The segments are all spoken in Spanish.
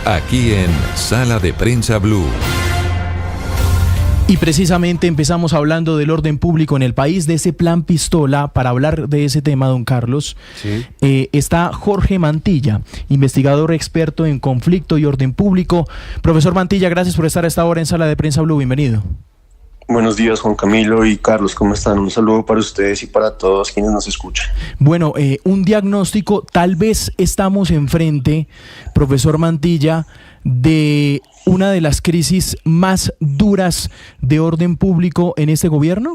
aquí en Sala de Prensa Blue. Y precisamente empezamos hablando del orden público en el país, de ese plan pistola. Para hablar de ese tema, don Carlos, sí. Está Jorge Mantilla, investigador experto en conflicto y orden público. Profesor Mantilla, gracias por estar a esta hora en Sala de Prensa Blue, bienvenido. Buenos días, Juan Camilo y Carlos, ¿cómo están? Un saludo para ustedes y para todos quienes nos escuchan. Bueno, un diagnóstico, tal vez estamos enfrente, profesor Mantilla, de una de las crisis más duras de orden público en este gobierno.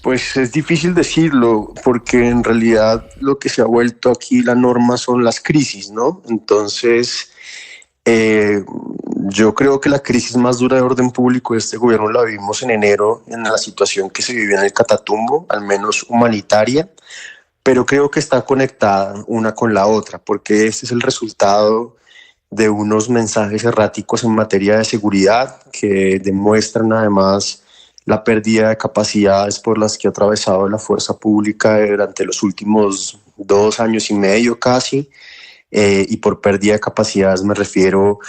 Pues es difícil decirlo, porque en realidad lo que se ha vuelto aquí la norma son las crisis, ¿no? Entonces, yo creo que la crisis más dura de orden público de este gobierno la vimos en enero, en la situación que se vivió en el Catatumbo, al menos humanitaria, pero creo que está conectada una con la otra, porque este es el resultado de unos mensajes erráticos en materia de seguridad que demuestran además la pérdida de capacidades por las que ha atravesado la fuerza pública durante los últimos 2 años y medio casi, y por pérdida de capacidades me refiero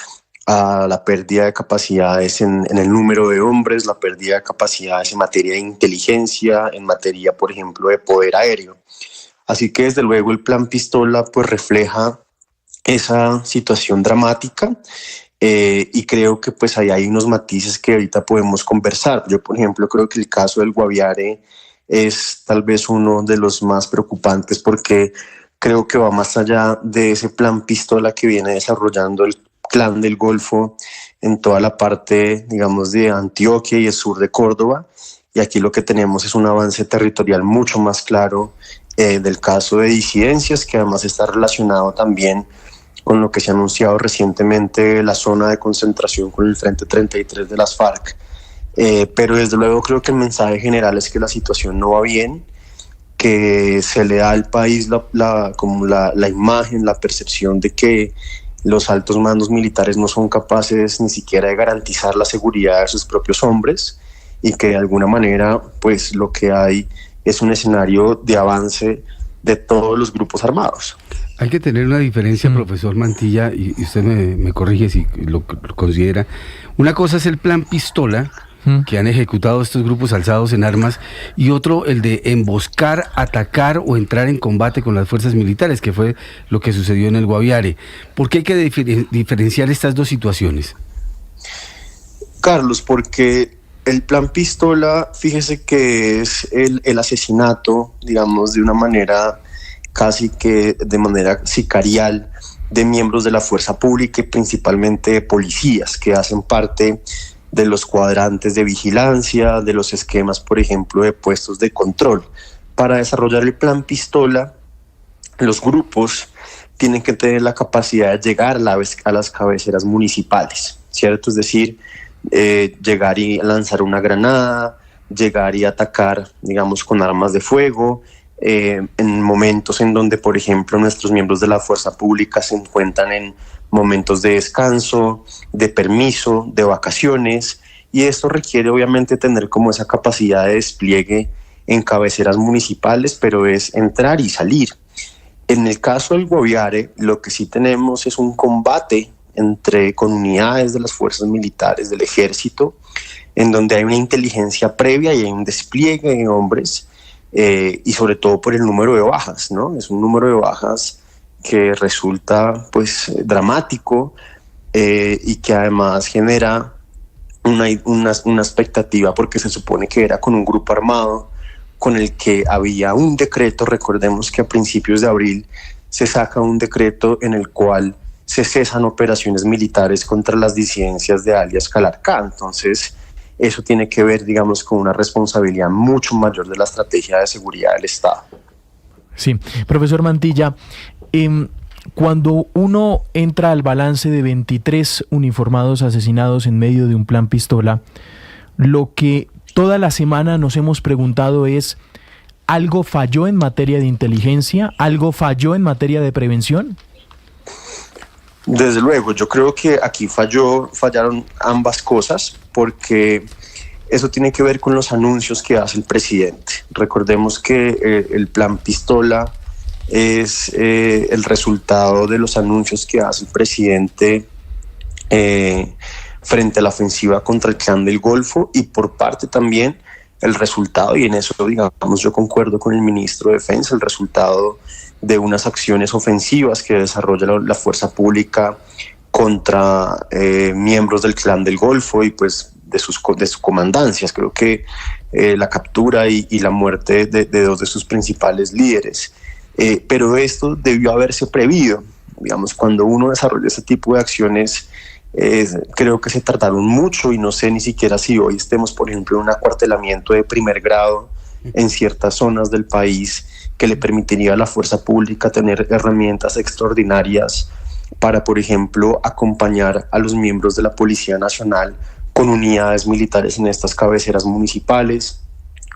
a la pérdida de capacidades en el número de hombres, la pérdida de capacidades en materia de inteligencia, en materia, por ejemplo, de poder aéreo. Así que desde luego el plan Pistola pues refleja esa situación dramática, y creo que pues ahí hay unos matices que ahorita podemos conversar. Yo, por ejemplo, creo que el caso del Guaviare es tal vez uno de los más preocupantes, porque creo que va más allá de ese plan Pistola que viene desarrollando el Clan del Golfo en toda la parte, digamos, de Antioquia y el sur de Córdoba, y aquí lo que tenemos es un avance territorial mucho más claro del caso de disidencias, que además está relacionado también con lo que se ha anunciado recientemente, la zona de concentración con el Frente 33 de las FARC. Pero desde luego creo que el mensaje general es que la situación no va bien, que se le da al país la imagen, la percepción de que los altos mandos militares no son capaces ni siquiera de garantizar la seguridad de sus propios hombres, y que de alguna manera pues lo que hay es un escenario de avance de todos los grupos armados. Hay que tener una diferencia, profesor Mantilla, y usted me corrige si lo considera. Una cosa es el plan Pistola, que han ejecutado estos grupos alzados en armas, y otro el de emboscar, atacar o entrar en combate con las fuerzas militares, que fue lo que sucedió en el Guaviare. ¿Por qué hay que diferenciar estas dos situaciones? Carlos, porque el plan Pistola, fíjese que es el asesinato, digamos, de una manera casi que de manera sicarial de miembros de la fuerza pública y principalmente de policías que hacen parte de los cuadrantes de vigilancia, de los esquemas, por ejemplo, de puestos de control. Para desarrollar el plan Pistola, los grupos tienen que tener la capacidad de llegar a las cabeceras municipales, ¿cierto? Es decir, llegar y lanzar una granada, llegar y atacar, digamos, con armas de fuego, en momentos en donde, por ejemplo, nuestros miembros de la fuerza pública se encuentran en momentos de descanso, de permiso, de vacaciones, y esto requiere obviamente tener como esa capacidad de despliegue en cabeceras municipales, pero es entrar y salir. En el caso del Guaviare, lo que sí tenemos es un combate con unidades de las fuerzas militares del ejército, en donde hay una inteligencia previa y hay un despliegue de hombres, y sobre todo por el número de bajas, ¿no? Es un número de bajas que resulta pues dramático, y que además genera una expectativa, porque se supone que era con un grupo armado con el que había un decreto. Recordemos que a principios de abril se saca un decreto en el cual se cesan operaciones militares contra las disidencias de alias Calarcá. Entonces eso tiene que ver, digamos, con una responsabilidad mucho mayor de la estrategia de seguridad del Estado. Sí, profesor Mantilla, cuando uno entra al balance de 23 uniformados asesinados en medio de un plan Pistola, lo que toda la semana nos hemos preguntado es: ¿algo falló en materia de inteligencia? ¿Algo falló en materia de prevención? Desde luego, yo creo que aquí fallaron ambas cosas, porque eso tiene que ver con los anuncios que hace el presidente. Recordemos que el plan Pistola es el resultado de los anuncios que hace el presidente frente a la ofensiva contra el Clan del Golfo, y por parte también el resultado, y en eso digamos yo concuerdo con el ministro de Defensa, el resultado de unas acciones ofensivas que desarrolla la fuerza pública contra miembros del Clan del Golfo y pues de sus comandancias. Creo que la captura y la muerte de dos de sus principales líderes. Pero esto debió haberse previsto. Digamos, cuando uno desarrolla ese tipo de acciones, creo que se tardaron mucho, y no sé ni siquiera si hoy estemos, por ejemplo, en un acuartelamiento de primer grado en ciertas zonas del país que le permitiría a la fuerza pública tener herramientas extraordinarias para, por ejemplo, acompañar a los miembros de la Policía Nacional con unidades militares en estas cabeceras municipales,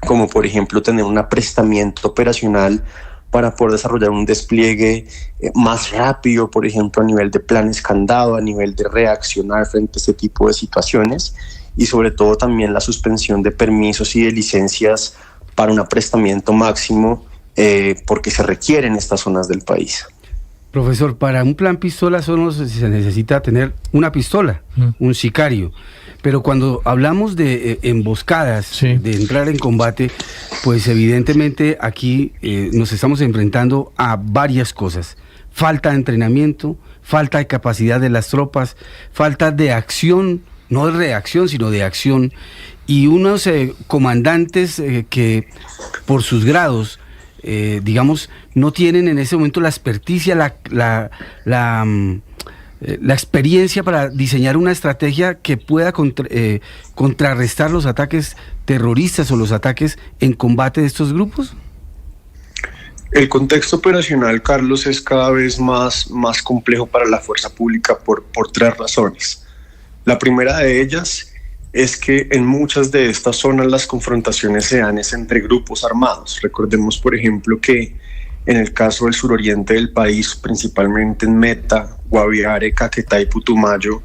como por ejemplo tener un aprestamiento operacional para poder desarrollar un despliegue más rápido, por ejemplo, a nivel de planes candado, a nivel de reaccionar frente a este tipo de situaciones, y sobre todo también la suspensión de permisos y de licencias para un aprestamiento máximo, porque se requiere en estas zonas del país. Profesor, para un plan pistola solo se necesita tener una pistola, un sicario. Pero cuando hablamos de emboscadas, sí, de entrar en combate, pues evidentemente aquí nos estamos enfrentando a varias cosas. Falta de entrenamiento, falta de capacidad de las tropas, falta de acción, no de reacción, sino de acción, y unos comandantes que por sus grados, digamos, no tienen en ese momento la experticia, la experiencia para diseñar una estrategia que pueda contrarrestar los ataques terroristas o los ataques en combate de estos grupos. El contexto operacional, Carlos, es cada vez más complejo para la fuerza pública por tres razones. La primera de ellas es que en muchas de estas zonas las confrontaciones se dan entre grupos armados. Recordemos, por ejemplo, que en el caso del suroriente del país, principalmente en Meta, Guaviare, Caquetá y Putumayo,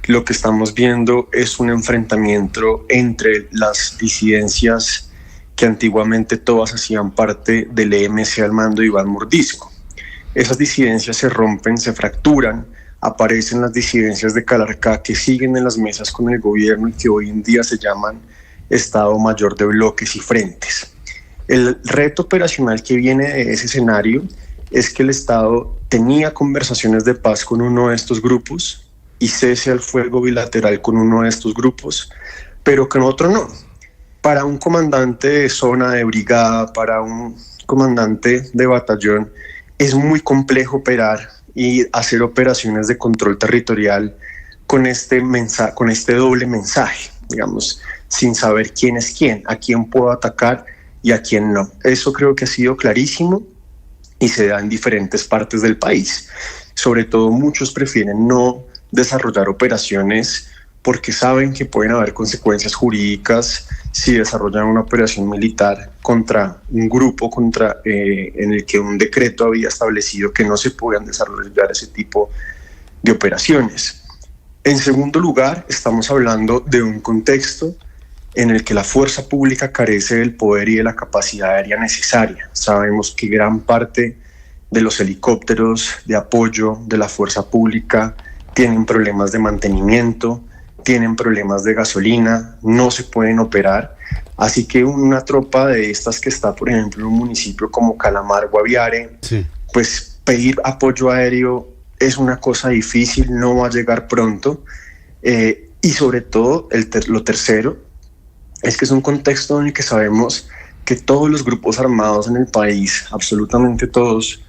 lo que estamos viendo es un enfrentamiento entre las disidencias que antiguamente todas hacían parte del EMC al mando de Iván Mordisco. Esas disidencias se rompen, se fracturan, aparecen las disidencias de Calarcá que siguen en las mesas con el gobierno y que hoy en día se llaman Estado Mayor de Bloques y Frentes. El reto operacional que viene de ese escenario es que el Estado tenía conversaciones de paz con uno de estos grupos y cese al fuego bilateral con uno de estos grupos, pero con otro no. Para un comandante de zona, de brigada, para un comandante de batallón, es muy complejo operar y hacer operaciones de control territorial con este doble mensaje, digamos, sin saber quién es quién, a quién puedo atacar y a quién no. Eso creo que ha sido clarísimo y se da en diferentes partes del país. Sobre todo muchos prefieren no desarrollar operaciones porque saben que pueden haber consecuencias jurídicas si desarrollan una operación militar contra un grupo en el que un decreto había establecido que no se podían desarrollar ese tipo de operaciones. En segundo lugar, estamos hablando de un contexto en el que la fuerza pública carece del poder y de la capacidad aérea necesaria. Sabemos que gran parte de los helicópteros de apoyo de la fuerza pública tienen problemas de mantenimiento, tienen problemas de gasolina, no se pueden operar. Así que una tropa de estas que está, por ejemplo, en un municipio como Calamar, Guaviare, sí, pues pedir apoyo aéreo es una cosa difícil, no va a llegar pronto. Y sobre todo, lo tercero, es que es un contexto en el que sabemos que todos los grupos armados en el país, absolutamente todos,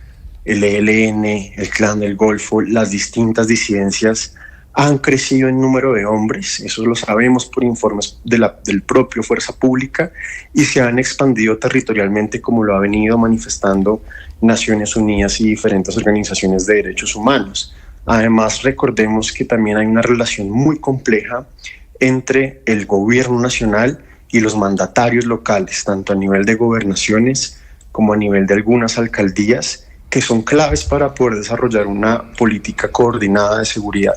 el ELN, el Clan del Golfo, las distintas disidencias, han crecido en número de hombres, eso lo sabemos por informes del propio Fuerza Pública, y se han expandido territorialmente como lo ha venido manifestando Naciones Unidas y diferentes organizaciones de derechos humanos. Además, recordemos que también hay una relación muy compleja entre el gobierno nacional y los mandatarios locales, tanto a nivel de gobernaciones como a nivel de algunas alcaldías, que son claves para poder desarrollar una política coordinada de seguridad.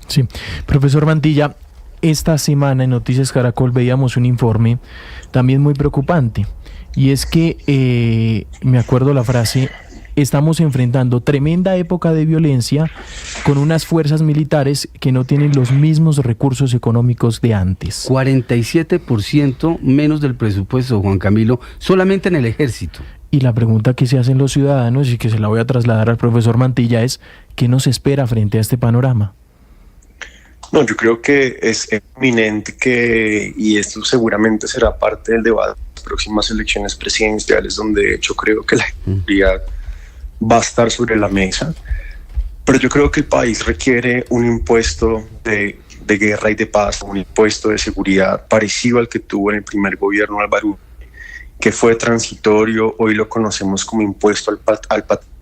Sí, profesor Mantilla, esta semana en Noticias Caracol veíamos un informe también muy preocupante, y es que, me acuerdo la frase, estamos enfrentando tremenda época de violencia con unas fuerzas militares que no tienen los mismos recursos económicos de antes. 47% menos del presupuesto, Juan Camilo, solamente en el ejército. Y la pregunta que se hacen los ciudadanos, y que se la voy a trasladar al profesor Mantilla, es ¿qué nos espera frente a este panorama? No, yo creo que es eminente que, y esto seguramente será parte del debate de las próximas elecciones presidenciales, donde de hecho creo que la seguridad va a estar sobre la mesa, pero yo creo que el país requiere un impuesto de guerra y de paz, un impuesto de seguridad parecido al que tuvo en el primer gobierno Álvaro Uribe, que fue transitorio, hoy lo conocemos como impuesto al patrimonio.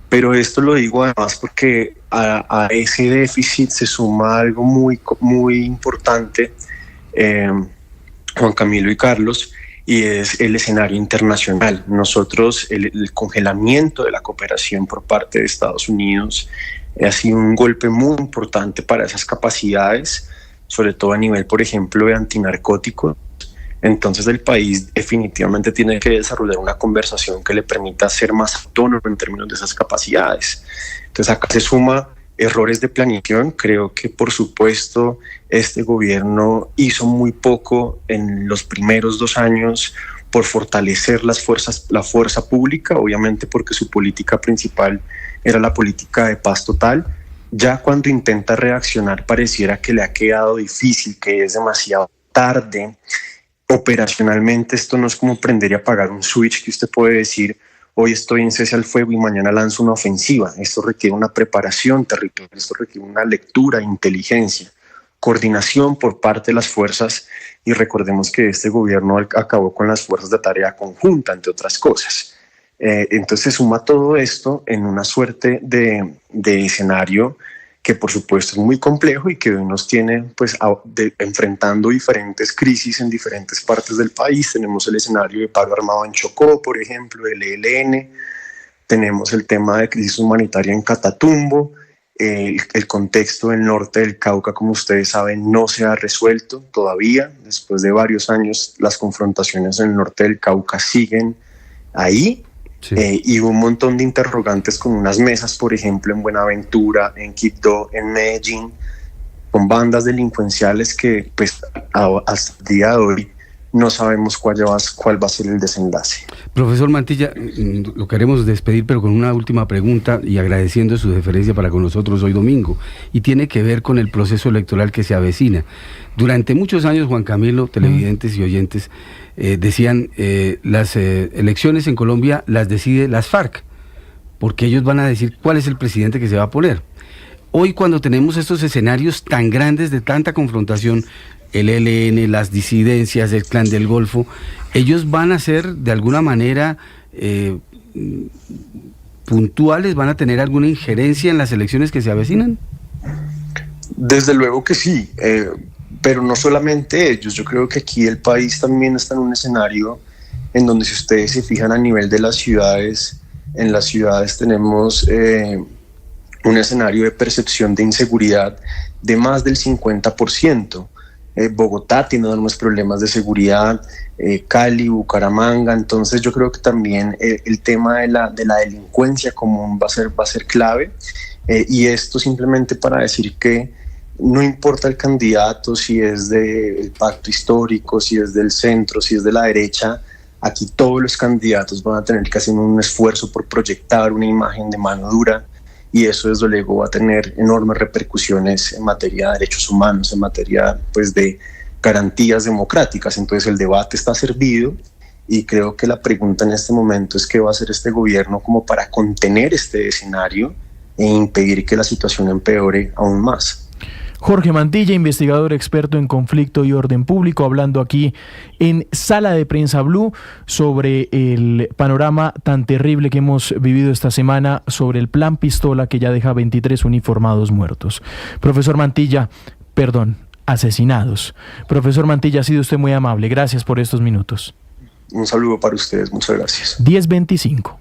Pero esto lo digo además porque a ese déficit se suma algo muy importante, Juan Camilo y Carlos, y es el escenario internacional. Nosotros, el congelamiento de la cooperación por parte de Estados Unidos ha sido un golpe muy importante para esas capacidades, sobre todo a nivel, por ejemplo, de antinarcóticos. Entonces el país definitivamente tiene que desarrollar una conversación que le permita ser más autónomo en términos de esas capacidades. Entonces acá se suma errores de planeación. Creo que por supuesto este gobierno hizo muy poco en los primeros 2 años por fortalecer la fuerza pública, obviamente porque su política principal era la política de paz total. Ya cuando intenta reaccionar pareciera que le ha quedado difícil, que es demasiado tarde. Operacionalmente esto no es como prender y apagar un switch que usted puede decir hoy estoy en cese al fuego y mañana lanzo una ofensiva. Esto requiere una preparación territorial, esto requiere una lectura, inteligencia, coordinación por parte de las fuerzas, y recordemos que este gobierno acabó con las fuerzas de tarea conjunta, entre otras cosas. Entonces se suma todo esto en una suerte de escenario que por supuesto es muy complejo y que hoy nos tiene pues enfrentando diferentes crisis en diferentes partes del país. Tenemos el escenario de paro armado en Chocó, por ejemplo, el ELN, tenemos el tema de crisis humanitaria en Catatumbo, el contexto del norte del Cauca, como ustedes saben, no se ha resuelto todavía. Después de varios años, las confrontaciones en el norte del Cauca siguen ahí. Sí. Y un montón de interrogantes con unas mesas, por ejemplo, en Buenaventura, en Quibdó, en Medellín, con bandas delincuenciales que pues hasta el día de hoy no sabemos cuál va a ser el desenlace. Profesor Mantilla, lo queremos despedir, pero con una última pregunta y agradeciendo su deferencia para con nosotros hoy domingo, y tiene que ver con el proceso electoral que se avecina. Durante muchos años, Juan Camilo, televidentes y oyentes, decían las elecciones en Colombia las decide las FARC, porque ellos van a decir cuál es el presidente que se va a poner. Hoy, cuando tenemos estos escenarios tan grandes de tanta confrontación, el ELN, las disidencias, el Clan del Golfo, ellos van a ser de alguna manera puntuales, van a tener alguna injerencia en las elecciones que se avecinan. Desde luego que sí. Pero no solamente ellos, yo creo que aquí el país también está en un escenario en donde, si ustedes se fijan a nivel de las ciudades, en las ciudades tenemos un escenario de percepción de inseguridad de más del 50%. Bogotá tiene enormes problemas de seguridad, Cali, Bucaramanga. Entonces yo creo que también el tema de la delincuencia común va a ser clave, y esto simplemente para decir que no importa el candidato, si es del pacto histórico, si es del centro, si es de la derecha, aquí todos los candidatos van a tener que hacer un esfuerzo por proyectar una imagen de mano dura, y eso desde luego va a tener enormes repercusiones en materia de derechos humanos, en materia pues de garantías democráticas. Entonces el debate está servido, y creo que la pregunta en este momento es qué va a hacer este gobierno como para contener este escenario e impedir que la situación empeore aún más. Jorge Mantilla, investigador experto en conflicto y orden público, hablando aquí en Sala de Prensa Blue sobre el panorama tan terrible que hemos vivido esta semana, sobre el plan Pistola que ya deja 23 uniformados muertos. Profesor Mantilla, asesinados. Profesor Mantilla, ha sido usted muy amable. Gracias por estos minutos. Un saludo para ustedes. Muchas gracias. 10:25.